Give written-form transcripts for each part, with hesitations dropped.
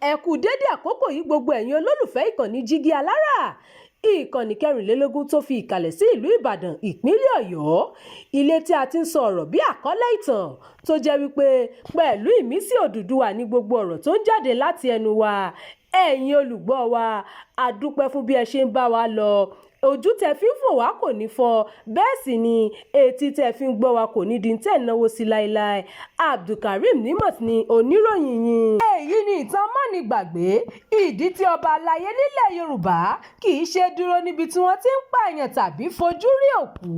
ẹ kú dédé àkókò yìí gbogbo ẹ̀yin olólùfẹ́ ìkànnì Jígí Alára, ìkànnì 24 tó fi ìkàlẹ̀ sí ìlú Ìbàdàn ìpínlẹ̀ Ọ̀yọ́, ilé tí a ti ń sọ ọ̀rọ̀ bí àkọ́lé ìtàn tó jẹ́ wípé pẹ̀lú ìmísí Odùduwà ní gbogbo ọ̀rọ̀ tó ń jáde láti ẹnu wa. Ẹ̀yin olùgbọ́ wa, a dúpẹ́ fún bí ẹ ṣe ń bá wa lọ. Ojú tẹ́ fi ń fò wá kò ní fọ́, bẹ́ẹ̀ sì ni etí tẹ́ fi ń gbọ́ wa kò ní di tẹ́ náwó sí láéláé. Abdulkareem Nimot ni oníròyìn yín. Èyí ni ìtàn mánigbàgbé ìdí tí ọba aláyé nílẹ̀ Yorùbá kì í ṣe dúró níbi tí wọ́n ti ń pààyàn tàbí fojú rí òkú.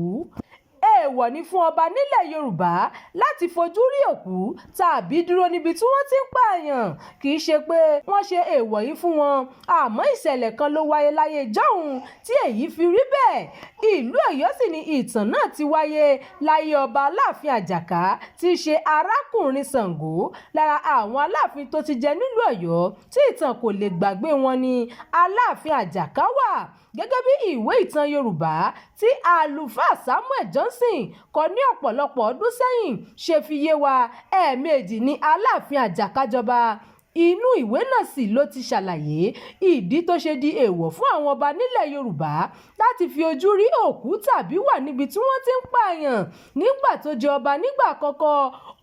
Èèwọ̀ ni fún ọba nílẹ̀ Yorùbá láti fojú rí òkú tàbí dúró níbi tí wọ́n ti ń pààyàn. Kì í ṣe pé wọ́n ṣe èèwọ̀ yìí fún wọn, àmọ́ ìṣẹ̀lẹ̀ kan ló wáyé láyé jọ́hun tí èyí fi rí bẹ́ẹ̀. Ìlú Ọ̀yọ́ sì ni ìtàn náà ti wáyé láyé ọba Aláàfin Àjàká tí í ṣe arákùnrin Ṣàngó. Lára àwọn aláàfin tó ti jẹ nílùú Ọ̀yọ́ tí ìtàn kò lè gbàgbé wọn ni Aláàfin Àjàká wà. Gẹ́gẹ́ bí ìwé ìtàn Yorùbá tí àlùfáà Samuel Johnson kọ ní ọ̀pọ̀lọpọ̀ ọdún sẹ́yìn ṣe fi yé wa, ẹ̀ẹ̀mejì ni Aláàfin Àjàká jọba. Inú ìwé náà sì ló ti ṣàlàyé ìdí tó ṣe di èèwọ̀ fún àwọn ọba nílẹ̀ Yorùbá láti fi ojú rí òkú tàbí wà níbi tí wọ́n ti ń pààyàn. Nígbà tó jẹ ọba nígbà àkọ́kọ́,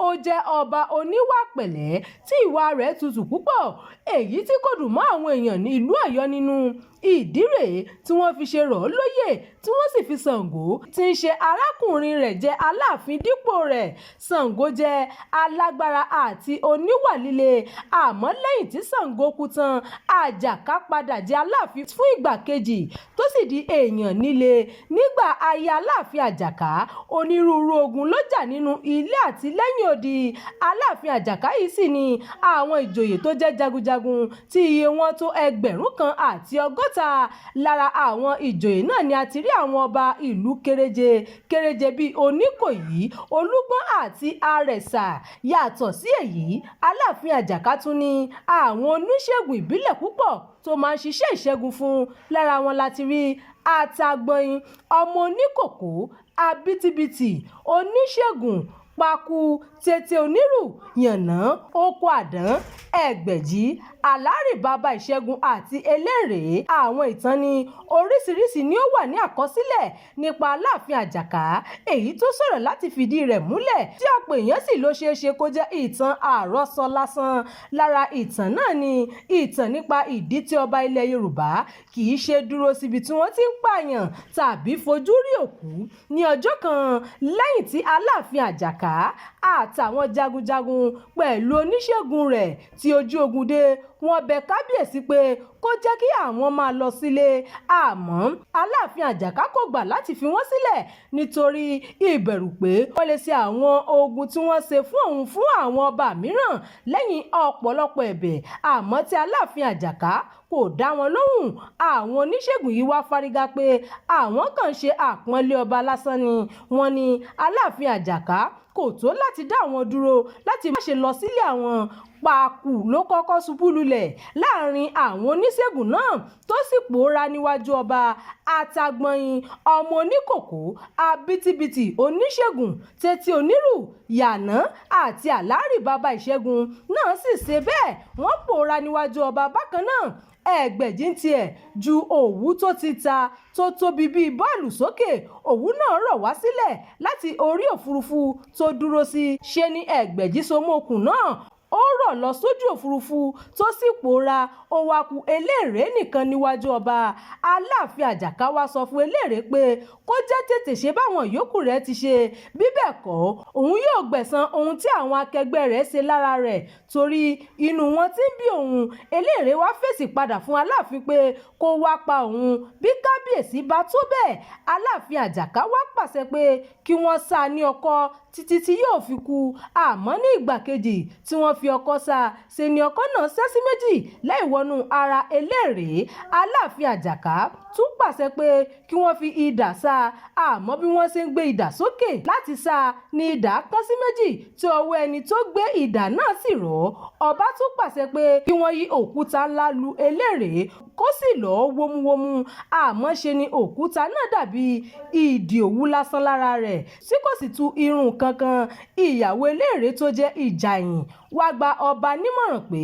ó jẹ́ ọba oníwà pẹ̀lẹ́ tí ìwà rẹ̀ tutù púpọ̀, èyí tí kò dùn mọ́ àwọn èèyàn ní ìlú Ọ̀yọ́ nínú. Ìdí rèé tí wọ́n fi ṣe rọ̀ ọ́ lóyè tí wọ́n sì fi Ṣàngó tí ń ṣe arákùnrin rẹ̀ jẹ Aláàfin dípò rẹ̀. Ṣàngó jẹ́ alágbára àti oníwà líle, àmọ́ lẹ́yìn tí Ṣàngó kú tán, Àjàká padà jẹ Aláàfin fún ìgbà kejì tó sì di èèyàn nílé. Nígbà ayé Aláàfin Àjàká, onírúurú ogun ló jà nínú ilé àti lẹ́yìn odi. Aláàfin Àjàká yìí sì ni àwọn ìjòyè tó jẹ́ jagunjagun tí iye wọn tó 1,060. Lára àwọn ìjòyè náà ni a ti rí àwọn ọba ìlú kéréje bíi Oníkòyí, Olúgbọ́n àti Àrẹ̀sà. Yàtọ̀ sí èyí, Aláàfin Àjàká tún ní àwọn oníṣègùn ìbílẹ̀ púpọ̀ tó máa ń ṣiṣẹ́ ìṣẹ́gun fún. Lára wọn láti rí Àtàgbọ̀yìn, ọmọ oníkòkó, Abitibiti, oníṣègùn Pákú, Tètè Onírù, Yànnà, Oko Àdán, Ẹgbẹ̀jì, Àlárì bàbá ìṣẹ́gun àti Elérèé. Àwọn ìtàn ní oríṣiríṣi ni ó wà ní àkọsílẹ̀ nípa Aláàfin Àjàká, èyí tó sọ̀rọ̀ láti fìdí rẹ̀ múlẹ̀ tí ọ̀pọ̀ èèyàn sì ló ṣeéṣe kó jẹ́ ìtàn àròsọ lásán. Lára ìtàn náà ni ìtàn nípa ìdí tí ọba ilẹ̀ Yorùbá kì í ṣe dúró síbi tí wọ́n ti ń pààyàn tàbí fojú rí òkú. Ní ọjọ́ kan lẹ́yìn tí Aláàfin Àjàká àtàwọn jagunjagun pẹ̀lú oníṣègùn rẹ̀ tí ojú ogun dé, wọ́n bẹ̀ kábíyèsí pé kó jẹ́ kí àwọn máa lọ sílé, àmọ́ Aláàfin Àjàká kò gbà láti fi wọ́n sílẹ̀ nítorí ìbẹ̀rù pé wọ́n lè ṣe àwọn ogun tí wọ́n ṣe fún òun fún àwọn ọba mìíràn. Lẹ́yìn ọ̀pọ̀lọpọ̀ ẹ̀bẹ̀, àmọ́ tí Aláàfin Àjàká kò dá wọn lóhùn, àwọn oníṣègùn yìí wá fárígá pé àwọn kàn ṣe àpọ́nlé ọba lásán ni. Wọ́n ní Aláàfin Àjàká kò tó láti dá àwọn dúró láti má ṣe lọ sílé àwọn. Pákú ló kọ́kọ́ ṣubú lulẹ̀ láàrin àwọn oníṣègùn náà tó sì pòórá níwájú ọba. Àtàgbọ̀yìn, ọmọ oníkòkó, Abitibiti, oníṣègùn, Tètè Onírù, Yànnà àti Àlárì bàbá ìṣẹ́gun náà sì ṣe bẹ́ẹ̀, wọ́n pòórá níwájú ọba bákan náà. Ẹgbẹ̀jì tiẹ̀ ju òwú tó ti ta tó tóbi bíi bọ́ọ̀lù sókè. Òwú náà rọ̀ wá sílẹ̀ láti orí òfurufú tó dúró sí. Ṣe ni Ẹgbẹ̀jì so mọ́ okùn náà, ó rọ̀ lọ sójú òfurufú tó sì pòórá. Ó wá kù Elérèé nìkan níwájú ọba. Aláàfin Àjàká wá sọ fún Elérèé pé kó jẹ́ tètè ṣe báwọn yòókù rẹ̀ ti ṣe, bí bẹ́ẹ̀ kọ́ òun yóò gbẹ̀san ohun tí àwọn akẹgbẹ́ rẹ̀ ṣe lára rẹ̀ torí inú wọn ti ń bí òun. Elérèé wá fèsì padà fún Aláàfin pé kó wá pa òun bí kábíyèsí bá tó bẹ́ẹ̀. Aláàfin Àjàká wá pàṣẹ pé kí wọ́n sá ní ọkọ́ títí tí yóò fi kú. Àmọ́ ní ìgbà kejì tí wọ́n fi ọkọ́ sá, ṣe ni ọkọ́ náà ṣẹ́ sí méjì láì wọnú ara Elérèé. Aláàfin Àjàká tún pàṣẹ pé kí wọ́n fi idà sá a àmọ́ bí wọ́n ṣe ń gbé idà sókè láti sá a ní idà kán sí méjì tí ọwọ́ ẹni tó gbé idà náà sì rọ̀. Ọba tún pàṣẹ pé kí wọ́n yí òkúta ńlá lu eléré kó sì lọ́ọ́ wómúwómú àmọ́ ṣe ni òkúta náà dàbí ìdì òwú lásán lára rẹ̀ tí kò sì tu irun kankan. Ìyàwó eléré tó jẹ́ Ìjàyìn wá gba ọba nímọ̀ràn pé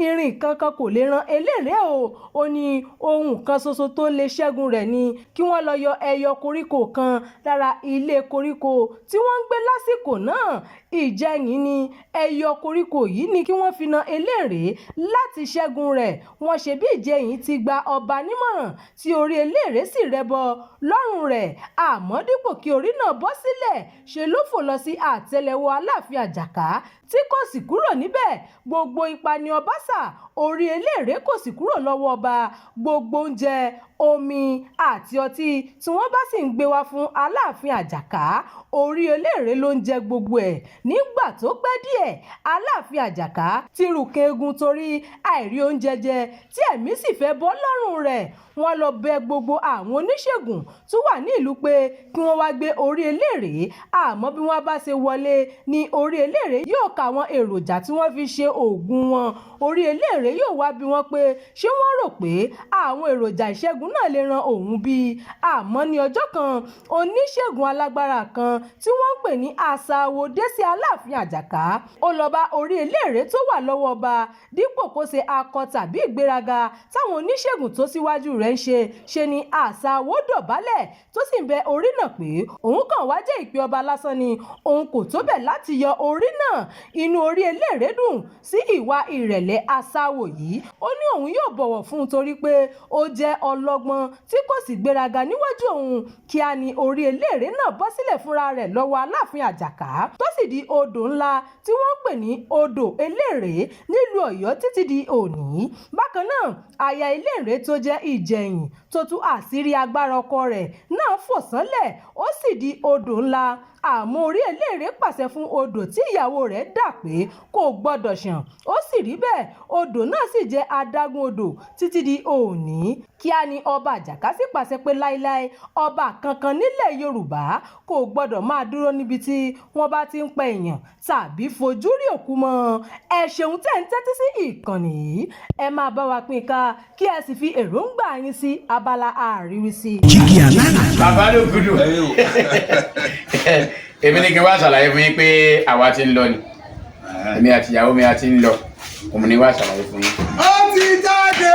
irin kankan kò lè ran eléré o. Ó ní ohun kan ṣoṣo tó lè ṣẹ́gun rẹ̀ ni kí wọ́n lọ yọ ẹyọ koríko kan lára ilé koríko tí wọ́n ń gbé lásìkò náà. Ìjẹyìn ní ẹyọ koríko yìí ni kí wọ́n fi na eléré láti ṣẹ́gun rẹ̀. Wọ́n ṣe bí Ìjẹyìn ti gba ọba nímọ̀ràn tí orí eléré sì rẹbọ lọ́rùn rẹ̀ àmọ́ dípò kí orí náà bọ́ sílẹ̀ ṣe ló fò lọ sí àtẹ́lẹwọ́ Aláàfin Àjàká tí kò sì kúrò níbẹ̀. Gbogbo ipa ni ọba sà, orí eléré kò sì kúrò lọ́wọ́ ọba. Gbogbo oúnjẹ, omi àti ọtí tí wọ́n bá sì ń gbé wá fún Aláàfin Àjàká, orí eléré ló ń jẹ gbogbo ẹ̀. Nígbà tó pẹ́ díẹ̀, Aláàfin Àjàká ti rùkẹ̀ eegun torí àìrí oúnjẹ jẹ tí ẹ̀mí sì fẹ́ bọ́ lọ́rùn rẹ̀. Wọ́n lọ bẹ gbogbo àwọn oníṣègùn tó wà ní ìlú pé kí wọ́n wá gbé orí eléré àmọ́ bí wọ́n bá ṣe wọlé ní orí eléré yóò ka àwọn èròjà tí wọ́n fi ṣe oògùn wọn. Orí eléré yóò wá bí wọ́n pé ṣé wọ́n rò pé àwọn èròjà ìṣègùn náà lè ran òun bí. Àmọ́ ní ọjọ́ kan oníṣègùn alágbára kan tí wọ́n ń pè ní Àṣàwò dé sí Aláàfin Àjàká. Ó lọ bá orí eléré tó wà lọ́wọ́ ọba dípò kó ṣe akọ tàbí ìgbéraga táwọn oníṣègùn tó síwájú rẹ̀ ń ṣe ni Àṣàwò dọ̀bálẹ̀ tó sì ń bẹ orí náà pé òun kàn wá jẹ́ ìpè ọba lásán ni òun kò tó bẹ̀ láti yọ orí náà. Inú orí eléré dùn sí ìwà ìrẹ̀lẹ̀ Àṣàwò yìí. Ó ní òun yóò bọ̀wọ̀ fún un torí pé ó jẹ́ ọlọ́gbọ́n tí kò sì gbéraga níwájú òun. Kíá ni orí eléré náà bọ́ sílẹ̀ fúnra rẹ̀ lọ́wọ́ Aláàfin Àjàká tó sì di odò ńlá tí wọ́n ń pè ní odò eléré nílùú Ọ̀yọ́ títí di òní. Bákan náà aya eléré tó jẹ́ Ìjẹyìn tó tú àṣírí agbára ọkọ rẹ̀ náà fò sánlẹ̀ ó sì di odò ńlá. Àmọ́ orí eléré pàṣẹ fún odò tí ìyàwó rẹ̀ dà pé kò gbọ́dọ̀ ṣàn. Ó sì rí bẹ́ẹ̀, odò náà sì jẹ́ adágún odò títí di òní. Kíá ni ọba Àjàká sì pàṣẹ pé láíláí ọba kankan nílẹ̀ Yorùbá kò gbọ́dọ̀ máa dúró níbi tí wọ́n bá ti ń pa èèyàn tàbí fojú rí òkú mọ́. Ẹ ṣeun tẹ́ ń tẹ́tí sí ìkànnì yìí. Ẹ máa bá wa pín ká kí ẹ sì fi èròǹgbà yín sí abala àríwísí. Jígí Alára. Bàbá ló gudu. Èmi ní kí n wá ṣàlàyé fún yín pé àwa ti ń lọ ni. Èmi àti ìyàwó mi a ti ń lọ. Òun ni wá ṣàlàyé fún yín. Ó ti jáde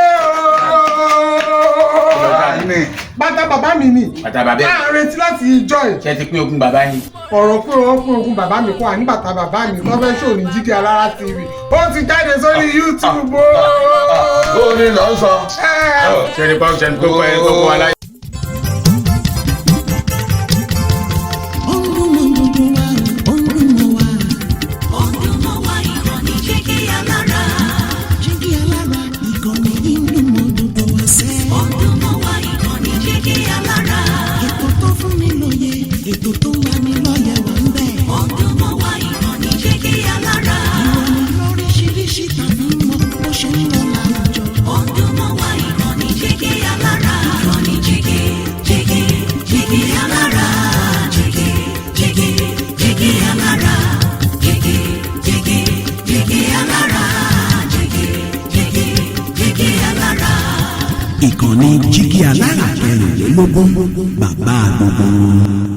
bàtà bàbá mi ni. Bàtà bàbá ẹ̀. A retí láti ìjọ ẹ̀. Ṣé ti pín ogún bàbá yín? Ọ̀rọ̀ pé wọ́n pín ogún bàbá mi kó wà ní bàtà bàbá mi tó fẹ́ ṣòní Jígí Alára TV. Ó ti jáde sórí YouTube. Ó ní lọ sọ. Ṣé ní pọ́n ṣe ní gbogbo ẹ̀ gbogbo aláyé? Ètò tó wà ní lọ́yẹ̀ wà ń bẹ̀. Ọdún mọ́ wá ìkànnì Jígí Alára. Ìròyìn lóríṣiríṣi tàbí mọ bó ṣe ń lọ láwùjọ. Ọdún mọ́ wá ìkànnì Jígí Alára. Ìkànnì Jígí Alára. Jígí Alára. Jígí Alára. Jígí Alára. Ìkànnì Jígí Alára 16 bàbá gbogbo.